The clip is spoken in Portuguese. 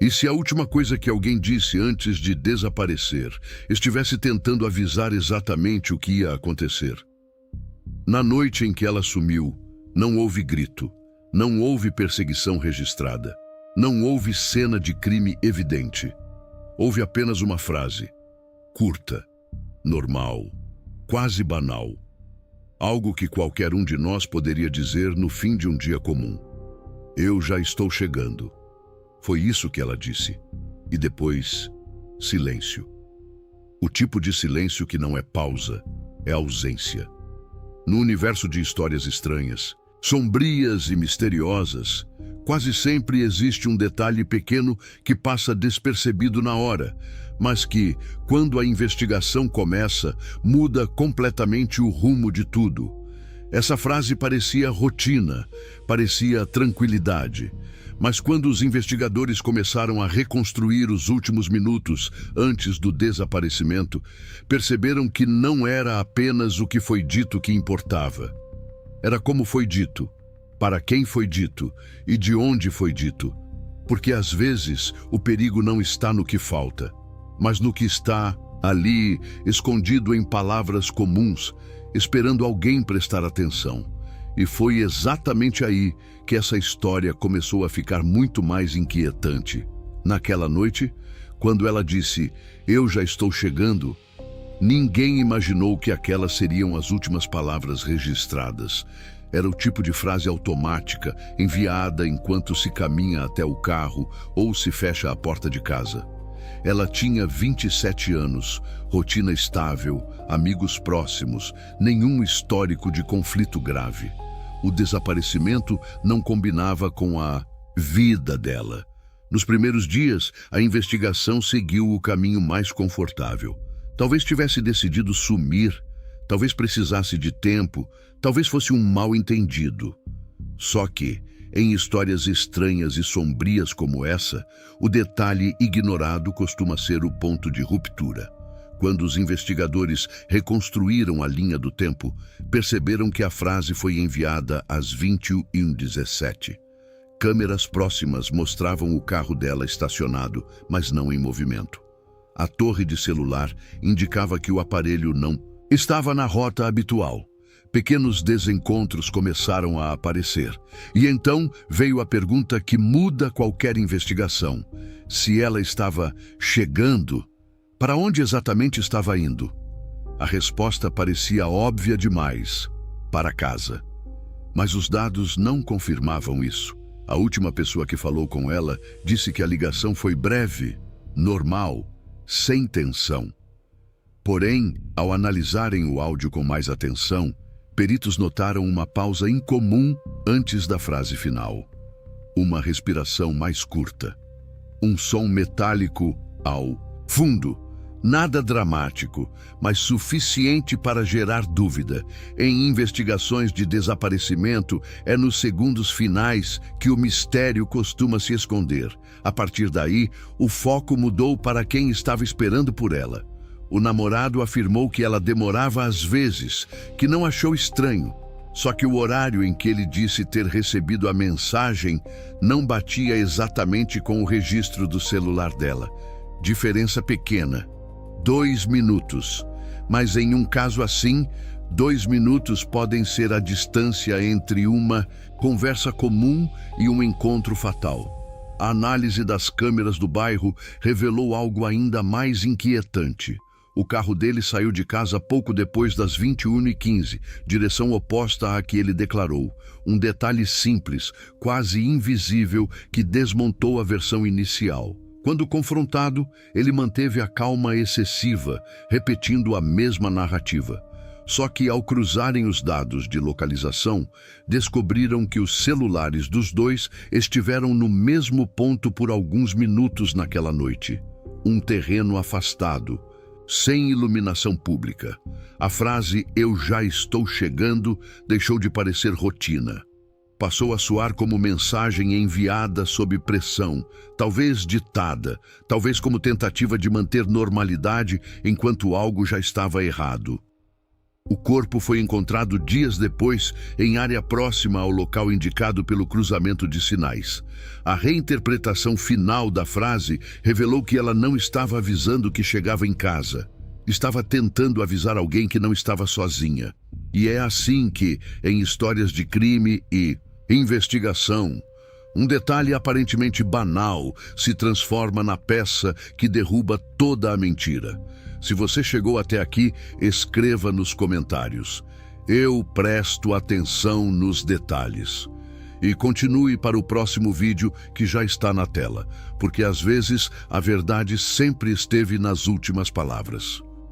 E se a última coisa que alguém disse antes de desaparecer estivesse tentando avisar exatamente o que ia acontecer? Na noite em que ela sumiu, não houve grito, não houve perseguição registrada, não houve cena de crime evidente. Houve apenas uma frase, curta, normal, quase banal. Algo que qualquer um de nós poderia dizer no fim de um dia comum. Eu já estou chegando. Foi isso que ela disse. E depois, silêncio. O tipo de silêncio que não é pausa, é ausência. No universo de histórias estranhas, sombrias e misteriosas, quase sempre existe um detalhe pequeno que passa despercebido na hora, mas que, quando a investigação começa, muda completamente o rumo de tudo. Essa frase parecia rotina, parecia tranquilidade, mas quando os investigadores começaram a reconstruir os últimos minutos antes do desaparecimento, perceberam que não era apenas o que foi dito que importava. Era como foi dito, para quem foi dito e de onde foi dito. Porque às vezes o perigo não está no que falta, mas no que está ali, escondido em palavras comuns, esperando alguém prestar atenção. E foi exatamente aí que essa história começou a ficar muito mais inquietante. Naquela noite, quando ela disse, "Eu já estou chegando", ninguém imaginou que aquelas seriam as últimas palavras registradas. Era o tipo de frase automática, enviada enquanto se caminha até o carro ou se fecha a porta de casa. Ela tinha 27 anos, rotina estável, amigos próximos, nenhum histórico de conflito grave. O desaparecimento não combinava com a vida dela. Nos primeiros dias, a investigação seguiu o caminho mais confortável. Talvez tivesse decidido sumir, talvez precisasse de tempo, talvez fosse um mal-entendido. Só que, em histórias estranhas e sombrias como essa, o detalhe ignorado costuma ser o ponto de ruptura. Quando os investigadores reconstruíram a linha do tempo, perceberam que a frase foi enviada às 21h17. Câmeras próximas mostravam o carro dela estacionado, mas não em movimento. A torre de celular indicava que o aparelho não estava na rota habitual. Pequenos desencontros começaram a aparecer. E então veio a pergunta que muda qualquer investigação. Se ela estava chegando, para onde exatamente estava indo? A resposta parecia óbvia demais: para casa. Mas os dados não confirmavam isso. A última pessoa que falou com ela disse que a ligação foi breve, normal, sem tensão. Porém, ao analisarem o áudio com mais atenção, peritos notaram uma pausa incomum antes da frase final. Uma respiração mais curta. Um som metálico ao fundo. Nada dramático, mas suficiente para gerar dúvida. Em investigações de desaparecimento, é nos segundos finais que o mistério costuma se esconder. A partir daí, o foco mudou para quem estava esperando por ela. O namorado afirmou que ela demorava às vezes, que não achou estranho. Só que o horário em que ele disse ter recebido a mensagem não batia exatamente com o registro do celular dela. Diferença pequena. 2 minutos. Mas em um caso assim, 2 minutos podem ser a distância entre uma conversa comum e um encontro fatal. A análise das câmeras do bairro revelou algo ainda mais inquietante. O carro dele saiu de casa pouco depois das 21h15, direção oposta à que ele declarou. Um detalhe simples, quase invisível, que desmontou a versão inicial. Quando confrontado, ele manteve a calma excessiva, repetindo a mesma narrativa. Só que ao cruzarem os dados de localização, descobriram que os celulares dos dois estiveram no mesmo ponto por alguns minutos naquela noite. Um terreno afastado, sem iluminação pública. A frase "eu já estou chegando" deixou de parecer rotina. Passou a soar como mensagem enviada sob pressão, talvez ditada, talvez como tentativa de manter normalidade enquanto algo já estava errado. O corpo foi encontrado dias depois em área próxima ao local indicado pelo cruzamento de sinais. A reinterpretação final da frase revelou que ela não estava avisando que chegava em casa. Estava tentando avisar alguém que não estava sozinha. E é assim que, em histórias de crime e investigação, um detalhe aparentemente banal se transforma na peça que derruba toda a mentira. Se você chegou até aqui, escreva nos comentários. Eu presto atenção nos detalhes. E continue para o próximo vídeo que já está na tela, porque às vezes a verdade sempre esteve nas últimas palavras.